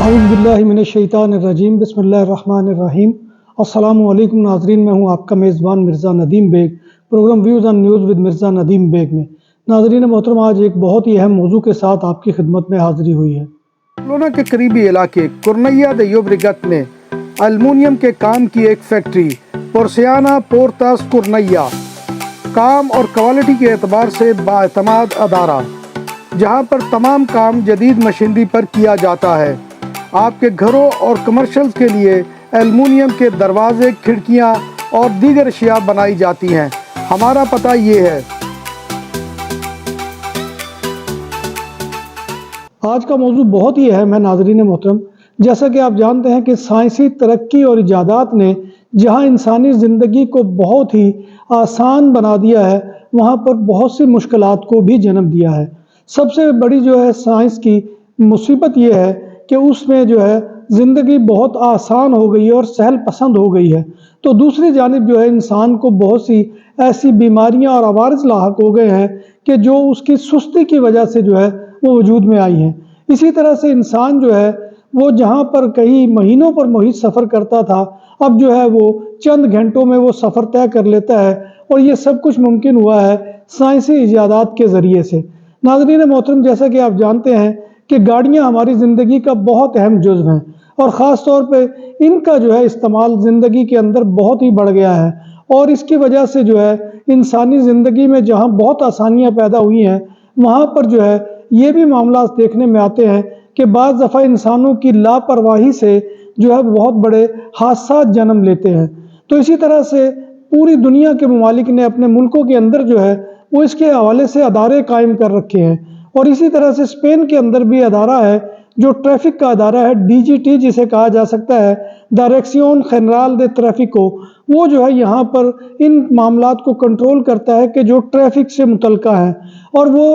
اعوذ باللہ من الشیطان الرجیم، بسم اللہ الرحمن الرحیم۔ السلام علیکم ناظرین، میں ہوں آپ کا میزبان Mirza Nadeem Baig, programme views on news with Mirza Nadeem Baig میں۔ ناظرین محترم، آج ایک بہت ہی اہم موضوع کے ساتھ آپ کی خدمت میں حاضری ہوئی ہے۔ بارسلونا کے قریبی علاقے کورنیا دے یوبریگت میں المونیم کے کام کی ایک فیکٹری پورسیانا پورتاس کورنیا کام اور کوالٹی کے اعتبار سے بااعتماد ادارہ، جہاں پر تمام کام جدید مشینری پر کیا جاتا ہے۔ آپ کے گھروں اور کمرشلز کے لیے ایلومینیم کے دروازے، کھڑکیاں اور دیگر اشیاء بنائی جاتی ہیں۔ ہمارا پتہ یہ ہے۔ آج کا موضوع بہت ہی اہم ہے ناظرین محترم۔ جیسا کہ آپ جانتے ہیں کہ سائنسی ترقی اور ایجادات نے جہاں انسانی زندگی کو بہت ہی آسان بنا دیا ہے، وہاں پر بہت سی مشکلات کو بھی جنم دیا ہے۔ سب سے بڑی جو ہے سائنس کی مصیبت یہ ہے کہ اس میں جو ہے زندگی بہت آسان ہو گئی ہے اور سہل پسند ہو گئی ہے، تو دوسری جانب جو ہے انسان کو بہت سی ایسی بیماریاں اور عوارض لاحق ہو گئے ہیں کہ جو اس کی سستی کی وجہ سے جو ہے وہ وجود میں آئی ہیں۔ اسی طرح سے انسان جو ہے وہ جہاں پر کئی مہینوں پر محیط سفر کرتا تھا، اب جو ہے وہ چند گھنٹوں میں وہ سفر طے کر لیتا ہے، اور یہ سب کچھ ممکن ہوا ہے سائنسی ایجادات کے ذریعے سے۔ ناظرین محترم، جیسا کہ آپ جانتے ہیں کہ گاڑیاں ہماری زندگی کا بہت اہم جزو ہیں، اور خاص طور پہ ان کا جو ہے استعمال زندگی کے اندر بہت ہی بڑھ گیا ہے، اور اس کی وجہ سے جو ہے انسانی زندگی میں جہاں بہت آسانیاں پیدا ہوئی ہیں، وہاں پر جو ہے یہ بھی معاملات دیکھنے میں آتے ہیں کہ بعض دفعہ انسانوں کی لاپرواہی سے جو ہے بہت بڑے حادثات جنم لیتے ہیں۔ تو اسی طرح سے پوری دنیا کے ممالک نے اپنے ملکوں کے اندر جو ہے وہ اس کے حوالے سے ادارے قائم کر رکھے ہیں، اور اسی طرح سے اسپین کے اندر بھی ادارہ ہے جو ٹریفک کا ادارہ ہے، DGT جسے کہا جا سکتا ہے، ڈائریکسیون جنرال دے ٹریفکو۔ وہ جو ہے یہاں پر ان معاملات کو کنٹرول کرتا ہے کہ جو ٹریفک سے متعلقہ ہیں، اور وہ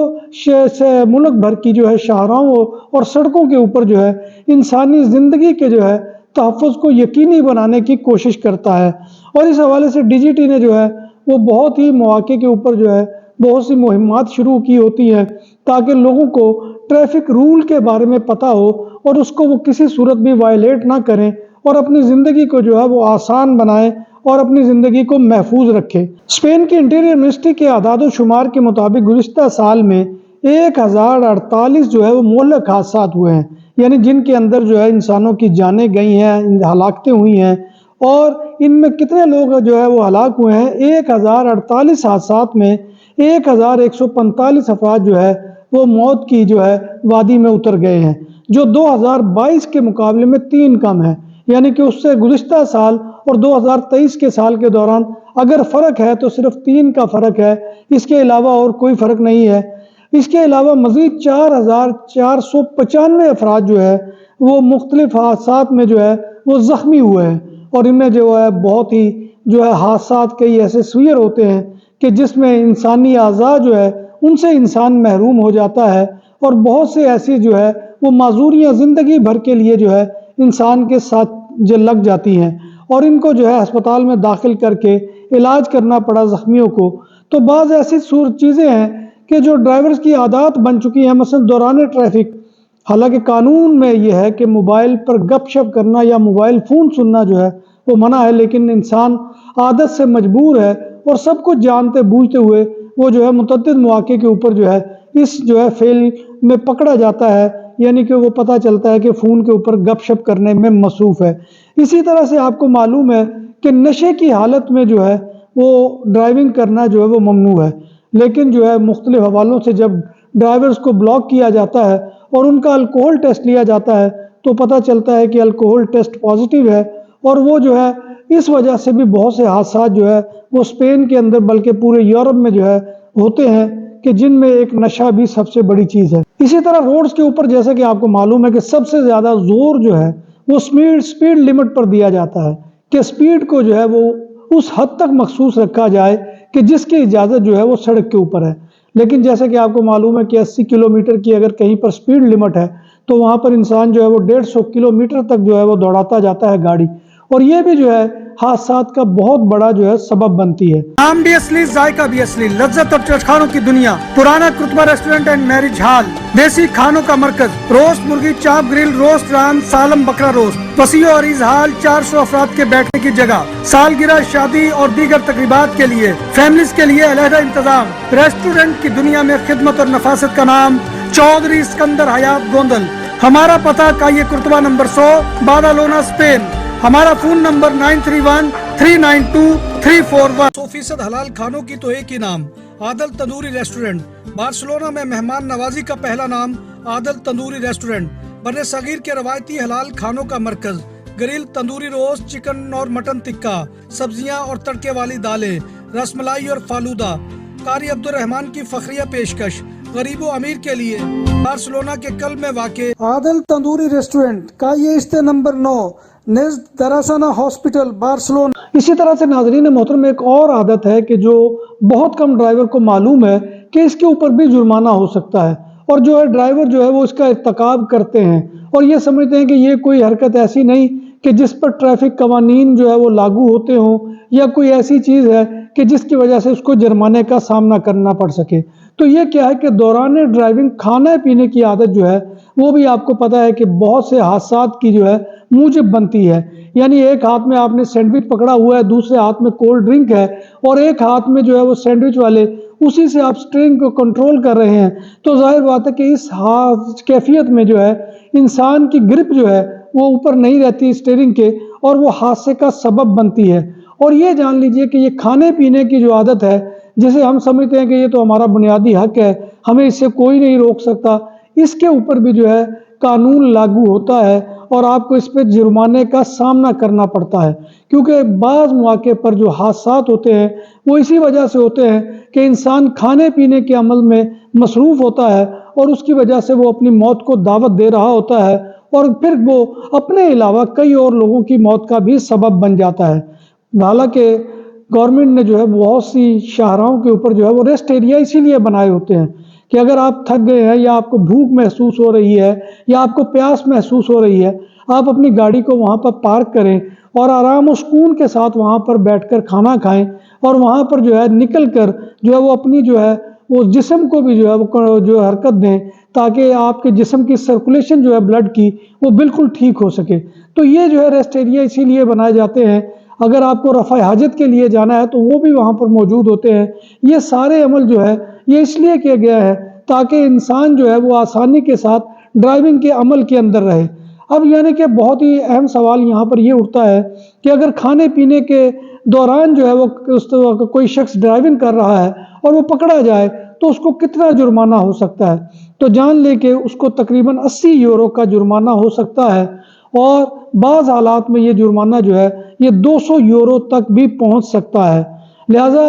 ملک بھر کی جو ہے شاہراہوں اور سڑکوں کے اوپر جو ہے انسانی زندگی کے جو ہے تحفظ کو یقینی بنانے کی کوشش کرتا ہے۔ اور اس حوالے سے DGT نے جو ہے وہ بہت ہی مواقع کے اوپر جو ہے بہت سی مہمات شروع کی ہوتی ہیں تاکہ لوگوں کو ٹریفک رول کے بارے میں پتہ ہو اور اس کو وہ کسی صورت بھی وائلیٹ نہ کریں، اور اپنی زندگی کو جو ہے وہ آسان بنائیں اور اپنی زندگی کو محفوظ رکھیں۔ اسپین کی انٹیریئر منسٹری کے اعداد و شمار کے مطابق گزشتہ سال میں 1048 جو ہے وہ مہلک حادثات ہوئے ہیں، یعنی جن کے اندر جو ہے انسانوں کی جانیں گئی ہیں، ہلاکتیں ہوئی ہیں، اور ان میں کتنے لوگ جو ہے وہ ہلاک ہوئے ہیں؟ 1048 حادثات میں 1145 افراد جو ہے وہ موت کی جو ہے وادی میں اتر گئے ہیں، جو 2022 کے مقابلے میں 3 کم ہے۔ یعنی کہ اس سے گزشتہ سال اور 2023 کے سال کے دوران اگر فرق ہے تو صرف 3 کا فرق ہے، اس کے علاوہ اور کوئی فرق نہیں ہے۔ اس کے علاوہ مزید 4495 افراد جو ہے وہ مختلف حادثات میں جو ہے وہ زخمی ہوئے ہیں، اور ان میں جو ہے بہت ہی جو ہے حادثات کئی ایسے سویر ہوتے ہیں کہ جس میں انسانی اعضاء جو ہے ان سے انسان محروم ہو جاتا ہے، اور بہت سے ایسی جو ہے وہ معذوریاں زندگی بھر کے لیے جو ہے انسان کے ساتھ لگ جاتی ہیں، اور ان کو جو ہے ہسپتال میں داخل کر کے علاج کرنا پڑا زخمیوں کو۔ تو بعض ایسی چیزیں ہیں کہ جو ڈرائیورز کی عادات بن چکی ہیں، مثلا دوران ٹریفک، حالانکہ قانون میں یہ ہے کہ موبائل پر گپ شپ کرنا یا موبائل فون سننا جو ہے وہ منع ہے، لیکن انسان عادت سے مجبور ہے، اور سب کچھ جانتے بوجھتے ہوئے وہ جو ہے متعدد مواقع کے اوپر جو ہے اس جو ہے فعل میں پکڑا جاتا ہے، یعنی کہ وہ پتہ چلتا ہے کہ فون کے اوپر گپ شپ کرنے میں مصروف ہے۔ اسی طرح سے آپ کو معلوم ہے کہ نشے کی حالت میں جو ہے وہ ڈرائیونگ کرنا جو ہے وہ ممنوع ہے، لیکن جو ہے مختلف حوالوں سے جب ڈرائیورز کو بلاک کیا جاتا ہے اور ان کا الکوہل ٹیسٹ لیا جاتا ہے تو پتہ چلتا ہے کہ الکوہل ٹیسٹ پازیٹیو ہے، اور وہ جو ہے اس وجہ سے بھی بہت سے حادثات جو ہے وہ اسپین کے اندر بلکہ پورے یورپ میں جو ہے ہوتے ہیں، کہ جن میں ایک نشہ بھی سب سے بڑی چیز ہے۔ اسی طرح روڈز کے اوپر جیسا کہ آپ کو معلوم ہے کہ سب سے زیادہ زور جو ہے وہ سپیڈ لمٹ پر دیا جاتا ہے، کہ سپیڈ کو جو ہے وہ اس حد تک مخصوص رکھا جائے کہ جس کی اجازت جو ہے وہ سڑک کے اوپر ہے۔ لیکن جیسا کہ آپ کو معلوم ہے کہ 80 کلومیٹر کی اگر کہیں پر سپیڈ لمٹ ہے تو وہاں پر انسان جو ہے وہ 150 کلومیٹر تک جو ہے وہ دوڑاتا جاتا ہے گاڑی، اور یہ بھی جو ہے حادثات کا بہت بڑا جو ہے سبب بنتی ہے۔ نام بھی اصلی، ذائقہ بھی اصلی، لذت اور چٹخانوں کی دنیا، پرانا کرتبہ ریسٹورنٹ اینڈ میرج ہال، دیسی کھانوں کا مرکز، روسٹ مرغی، چاپ گرل، روسٹ ران، سالم بکرا روسٹ، وسیع و عریض ہال، 400 افراد کے بیٹھنے کی جگہ، سالگرہ، شادی اور دیگر تقریبات کے لیے، فیملیز کے لیے علیحدہ انتظام۔ ریسٹورنٹ کی دنیا میں خدمت اور نفاست کا نام چودھری اسکندر حیات گوندل۔ ہمارا پتہ کائیے کرتبہ نمبر 100، بادالونا، اسپین۔ ہمارا فون نمبر 9313923441۔ 100% حلال کھانوں کی تو ایک ہی نام، عادل تندوری ریسٹورنٹ۔ بارسلونا میں مہمان نوازی کا پہلا نام عادل تندوری ریسٹورنٹ، بر صغیر کے روایتی حلال کھانوں کا مرکز، گرل، تندوری روسٹ، چکن اور مٹن ٹکا، سبزیاں اور تڑکے والی دالیں، رس ملائی اور فالودہ۔ قاری عبدالرحمان کی فخریہ پیشکش غریب و امیر کے لیے، بارسلونا کے قلب میں واقع عادل تندوری ریسٹورنٹ، کائیے اسٹے نمبر 9، نزد دراسانہ ہاسپٹل، بارسلونا۔ اسی طرح سے ناظرین محترم ایک اور عادت ہے کہ جو بہت کم ڈرائیور کو معلوم ہے کہ اس کے اوپر بھی جرمانہ ہو سکتا ہے، اور جو ہے ڈرائیور جو ہے وہ اس کا ارتکاب کرتے ہیں اور یہ سمجھتے ہیں کہ یہ کوئی حرکت ایسی نہیں کہ جس پر ٹریفک قوانین جو ہے وہ لاگو ہوتے ہوں، یا کوئی ایسی چیز ہے کہ جس کی وجہ سے اس کو جرمانے کا سامنا کرنا پڑ سکے۔ تو یہ کیا ہے کہ دوران ڈرائیونگ کھانا پینے کی عادت جو ہے وہ بھی آپ کو پتہ ہے کہ بہت سے حادثات کی جو ہے موجب بنتی ہے۔ یعنی ایک ہاتھ میں آپ نے سینڈوچ پکڑا ہوا ہے، دوسرے ہاتھ میں کولڈ ڈرنک ہے، اور ایک ہاتھ میں جو ہے وہ سینڈوچ والے اسی سے آپ سٹیئرنگ کو کنٹرول کر رہے ہیں، تو ظاہر بات ہے کہ اس کیفیت میں جو ہے انسان کی گرپ جو ہے وہ اوپر نہیں رہتی سٹیئرنگ کے، اور وہ حادثے کا سبب بنتی ہے۔ اور یہ جان لیجئے کہ یہ کھانے پینے کی جو عادت ہے، جسے ہم سمجھتے ہیں کہ یہ تو ہمارا بنیادی حق ہے، ہمیں اس سے کوئی نہیں روک سکتا، اس کے اوپر بھی جو ہے قانون لاگو ہوتا ہے اور آپ کو اس پہ جرمانے کا سامنا کرنا پڑتا ہے، کیونکہ بعض مواقع پر جو حادثات ہوتے ہیں وہ اسی وجہ سے ہوتے ہیں کہ انسان کھانے پینے کے عمل میں مصروف ہوتا ہے اور اس کی وجہ سے وہ اپنی موت کو دعوت دے رہا ہوتا ہے، اور پھر وہ اپنے علاوہ کئی اور لوگوں کی موت کا بھی سبب بن جاتا ہے۔ حالانکہ گورنمنٹ نے جو ہے بہت سی شاہراہوں کے اوپر جو ہے وہ ریسٹ ایریا اسی لیے بنائے ہوتے ہیں کہ اگر آپ تھک گئے ہیں، یا آپ کو بھوک محسوس ہو رہی ہے، یا آپ کو پیاس محسوس ہو رہی ہے، آپ اپنی گاڑی کو وہاں پر پارک کریں اور آرام و سکون کے ساتھ وہاں پر بیٹھ کر کھانا کھائیں، اور وہاں پر جو ہے نکل کر جو ہے وہ اپنی جو ہے وہ جسم کو بھی جو ہے وہ جو حرکت دیں، تاکہ آپ کے جسم کی سرکولیشن جو ہے بلڈ کی وہ بالکل ٹھیک ہو سکے۔ تو یہ جو ہے ریسٹ ایریا اسی لیے بنائے جاتے ہیں، اگر آپ کو رفع حاجت کے لیے جانا ہے تو وہ بھی وہاں پر موجود ہوتے ہیں۔ یہ سارے عمل جو ہے یہ اس لیے کیا گیا ہے تاکہ انسان جو ہے وہ آسانی کے ساتھ ڈرائیونگ کے عمل کے اندر رہے۔ اب یعنی کہ بہت ہی اہم سوال یہاں پر یہ اٹھتا ہے کہ اگر کھانے پینے کے دوران جو ہے وہ کوئی شخص ڈرائیونگ کر رہا ہے اور وہ پکڑا جائے تو اس کو کتنا جرمانہ ہو سکتا ہے؟ تو جان لے کہ اس کو تقریباً 80 یورو کا جرمانہ ہو سکتا ہے، اور بعض حالات میں یہ جرمانہ جو ہے یہ 200 یورو تک بھی پہنچ سکتا ہے۔ لہٰذا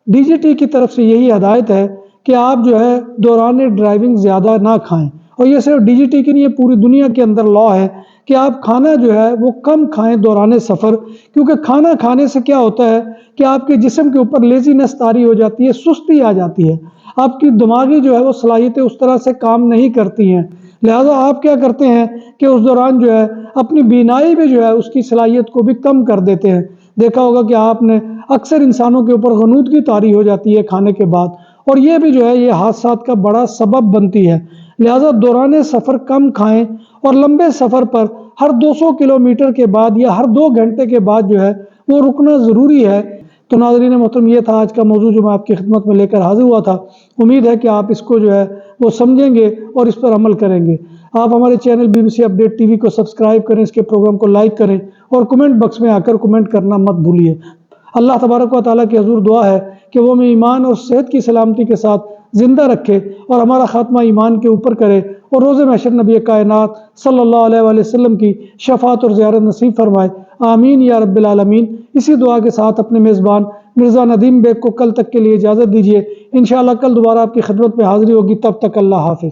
ڈی جی ٹی کی طرف سے یہی ہدایت ہے کہ آپ جو ہے دوران ڈرائیونگ زیادہ نہ کھائیں، اور یہ صرف ڈی جی ٹی کی نہیں، پوری دنیا کے اندر لا ہے کہ آپ کھانا جو ہے وہ کم کھائیں دوران سفر، کیونکہ کھانا کھانے سے کیا ہوتا ہے کہ آپ کے جسم کے اوپر لیزینس طاری ہو جاتی ہے، سستی آ جاتی ہے، آپ کی دماغی جو ہے وہ صلاحیتیں اس طرح سے کام نہیں کرتی ہیں۔ لہٰذا آپ کیا کرتے ہیں کہ اس دوران جو ہے اپنی بینائی بھی جو ہے اس کی صلاحیت کو بھی کم کر دیتے ہیں۔ دیکھا ہوگا کہ آپ نے اکثر انسانوں کے اوپر غنودگی طاری ہو جاتی ہے کھانے کے بعد، اور یہ بھی جو ہے یہ حادثات کا بڑا سبب بنتی ہے۔ لہٰذا دوران سفر کم کھائیں، اور لمبے سفر پر ہر 200 کلومیٹر کے بعد یا ہر 2 گھنٹے کے بعد جو ہے وہ رکنا ضروری ہے۔ تو ناظرین محترم، یہ تھا آج کا موضوع جو میں آپ کی خدمت میں لے کر حاضر ہوا تھا۔ امید ہے کہ آپ اس کو جو ہے وہ سمجھیں گے اور اس پر عمل کریں گے۔ آپ ہمارے channel BBC update T V کو سبسکرائب کریں، اس کے پروگرام کو لائک کریں، اور کمنٹ باکس میں آ کر کمنٹ کرنا مت بھولیے۔ اللہ تبارک و تعالیٰ کی حضور دعا ہے کہ وہ ہمیں ایمان اور صحت کی سلامتی کے ساتھ زندہ رکھے اور ہمارا خاتمہ ایمان کے اوپر کرے، اور روز محشر نبی کائنات صلی اللہ علیہ وآلہ وسلم کی شفاعت اور زیارت نصیب فرمائے۔ آمین یا رب العالمین۔ اسی دعا کے ساتھ اپنے میزبان مرزا ندیم بیگ کو کل تک کے لیے اجازت دیجیے۔ انشاءاللہ کل دوبارہ آپ کی خدمت میں حاضری ہوگی، تب تک اللہ حافظ۔